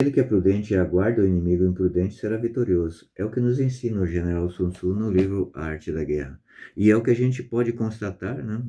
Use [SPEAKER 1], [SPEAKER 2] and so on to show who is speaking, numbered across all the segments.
[SPEAKER 1] Aquele que é prudente e aguarda o inimigo imprudente será vitorioso. É o que nos ensina o general Sun Tzu no livro A Arte da Guerra. E é o que a gente pode constatar, né,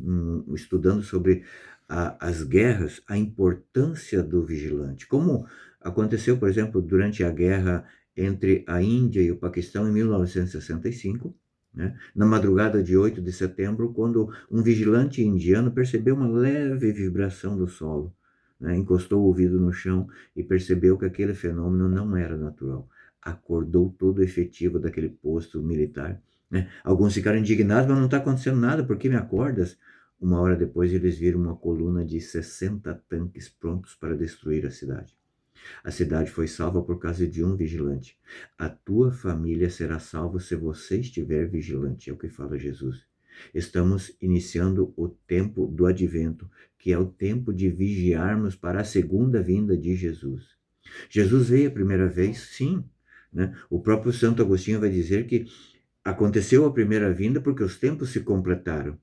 [SPEAKER 1] estudando sobre as guerras, a importância do vigilante. Como aconteceu, por exemplo, durante a guerra entre a Índia e o Paquistão em 1965, né, na madrugada de 8 de setembro, quando um vigilante indiano percebeu uma leve vibração do solo, né, encostou o ouvido no chão e percebeu que aquele fenômeno não era natural. Acordou todo o efetivo daquele posto militar, né? Alguns ficaram indignados, mas não está acontecendo nada, por que me acordas? Uma hora depois eles viram uma coluna de 60 tanques prontos para destruir a cidade. A cidade foi salva por causa de um vigilante. A tua família será salva se você estiver vigilante, é o que fala Jesus. Estamos iniciando o tempo do advento, que é o tempo de vigiarmos para a segunda vinda de Jesus. Jesus veio a primeira vez, sim, né? O próprio Santo Agostinho vai dizer que aconteceu a primeira vinda porque os tempos se completaram.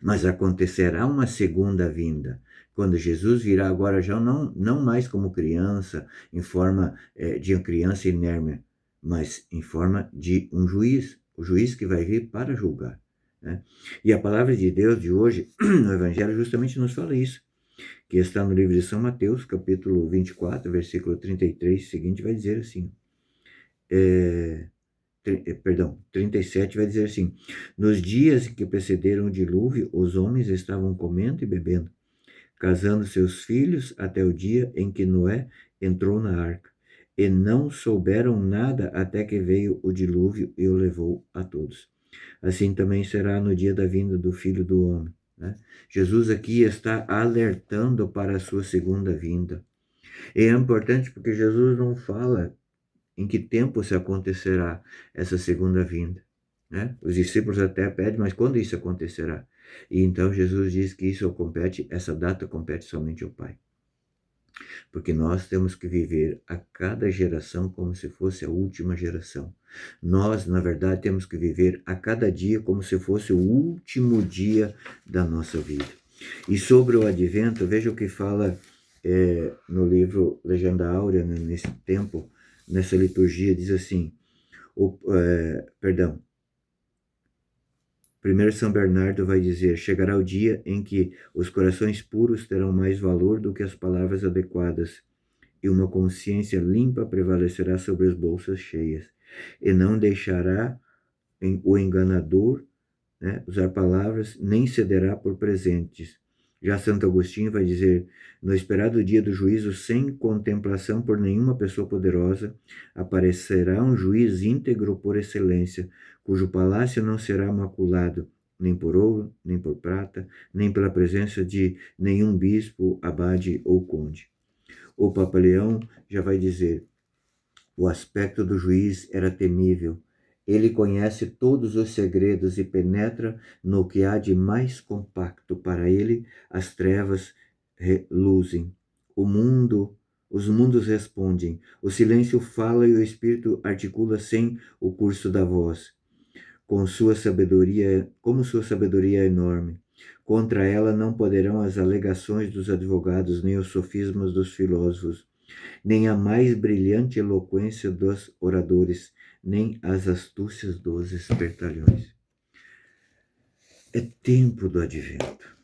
[SPEAKER 1] Mas acontecerá uma segunda vinda, quando Jesus virá agora já não mais como criança, em forma de uma criança inerme, mas em forma de um juiz, o juiz que vai vir para julgar, né? E a palavra de Deus de hoje, no Evangelho, justamente nos fala isso, que está no livro de São Mateus, capítulo 24, versículo 33 seguinte, vai dizer assim, é, 37 vai dizer assim: nos dias que precederam o dilúvio, os homens estavam comendo e bebendo, casando seus filhos até o dia em que Noé entrou na arca, e não souberam nada até que veio o dilúvio e o levou a todos. Assim também será no dia da vinda do Filho do Homem, né? Jesus aqui está alertando para a sua segunda vinda. E é importante porque Jesus não fala em que tempo se acontecerá essa segunda vinda, né? Os discípulos até pedem, mas quando isso acontecerá? E então Jesus diz que essa data compete somente ao Pai. Porque nós temos que viver a cada geração como se fosse a última geração. Nós, na verdade, temos que viver a cada dia como se fosse o último dia da nossa vida. E sobre o advento, veja o que fala no livro Legenda Áurea, né, nesse tempo, nessa liturgia, diz assim, primeiro São Bernardo vai dizer, chegará o dia em que os corações puros terão mais valor do que as palavras adequadas, e uma consciência limpa prevalecerá sobre as bolsas cheias, e não deixará o enganador, né, usar palavras, nem cederá por presentes. Já Santo Agostinho vai dizer, no esperado dia do juízo, sem contemplação por nenhuma pessoa poderosa, aparecerá um juiz íntegro por excelência, cujo palácio não será maculado, nem por ouro, nem por prata, nem pela presença de nenhum bispo, abade ou conde. O Papa Leão já vai dizer, o aspecto do juiz era temível. Ele conhece todos os segredos e penetra no que há de mais compacto. Para ele, as trevas reluzem. Os mundos respondem. O silêncio fala e o espírito articula sem o curso da voz. Como sua sabedoria é enorme. Contra ela não poderão as alegações dos advogados, nem os sofismas dos filósofos, nem a mais brilhante eloquência dos oradores, nem as astúcias dos espertalhões. É tempo do advento.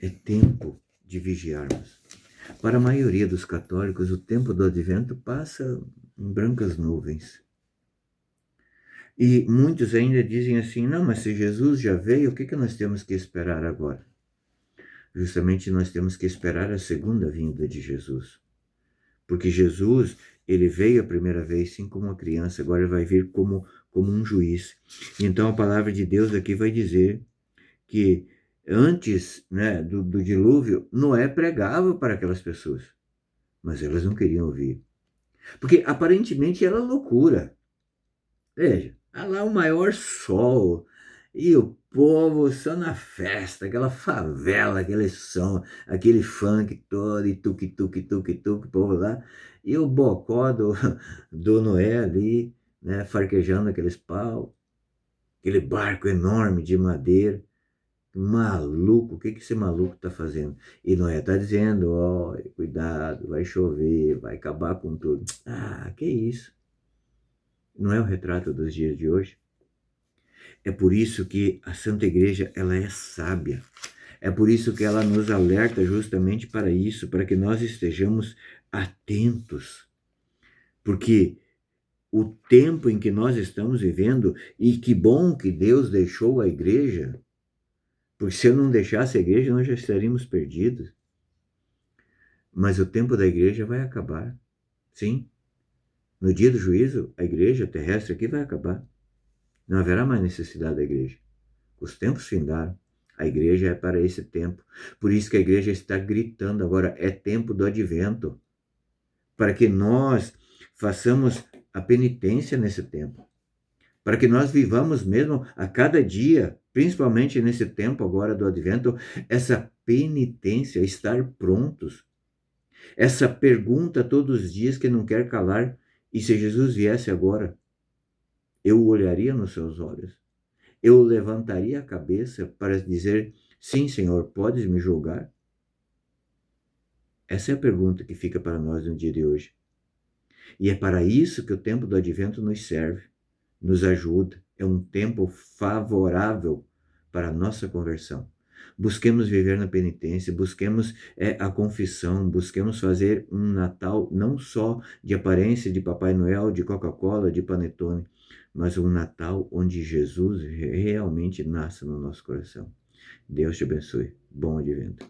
[SPEAKER 1] É tempo de vigiarmos. Para a maioria dos católicos, o tempo do advento passa em brancas nuvens. E muitos ainda dizem assim, não, mas se Jesus já veio, o que nós temos que esperar agora? Justamente nós temos que esperar a segunda vinda de Jesus. Porque Jesus, ele veio a primeira vez sim como uma criança, agora ele vai vir como um juiz. Então a palavra de Deus aqui vai dizer que antes, né, do dilúvio, Noé pregava para aquelas pessoas, mas elas não queriam ouvir. Porque aparentemente era loucura. Veja, há lá o maior sol e o povo só na festa, aquela favela, aquele som, aquele funk todo, e tuque, tuque, tuque, tuque, o povo lá, e o bocó do Noé ali, né, farquejando aqueles pau, aquele barco enorme de madeira, Maluco, o que que esse maluco está fazendo? E Noé está dizendo, ó, cuidado, vai chover, vai acabar com tudo. Ah, que isso? Não é o retrato dos dias de hoje? É por isso que a Santa Igreja, ela é sábia. É por isso que ela nos alerta justamente para isso, para que nós estejamos atentos. Porque o tempo em que nós estamos vivendo, e que bom que Deus deixou a igreja, porque se eu não deixasse a igreja, nós já estaríamos perdidos. Mas o tempo da igreja vai acabar. Sim, no dia do juízo, a igreja terrestre aqui vai acabar. Não haverá mais necessidade da igreja. Os tempos findaram. A igreja é para esse tempo. Por isso que a igreja está gritando agora, é tempo do advento. Para que nós façamos a penitência nesse tempo. Para que nós vivamos mesmo a cada dia, principalmente nesse tempo agora do advento, essa penitência, estar prontos. Essa pergunta todos os dias que não quer calar. E se Jesus viesse agora, eu olharia nos seus olhos. Eu levantaria a cabeça para dizer, sim, Senhor, podes me julgar? Essa é a pergunta que fica para nós no dia de hoje. E é para isso que o tempo do advento nos serve, nos ajuda. É um tempo favorável para a nossa conversão. Busquemos viver na penitência, busquemos a confissão, busquemos fazer um Natal não só de aparência de Papai Noel, de Coca-Cola, de Panetone, mas um Natal onde Jesus realmente nasce no nosso coração. Deus te abençoe. Bom advento.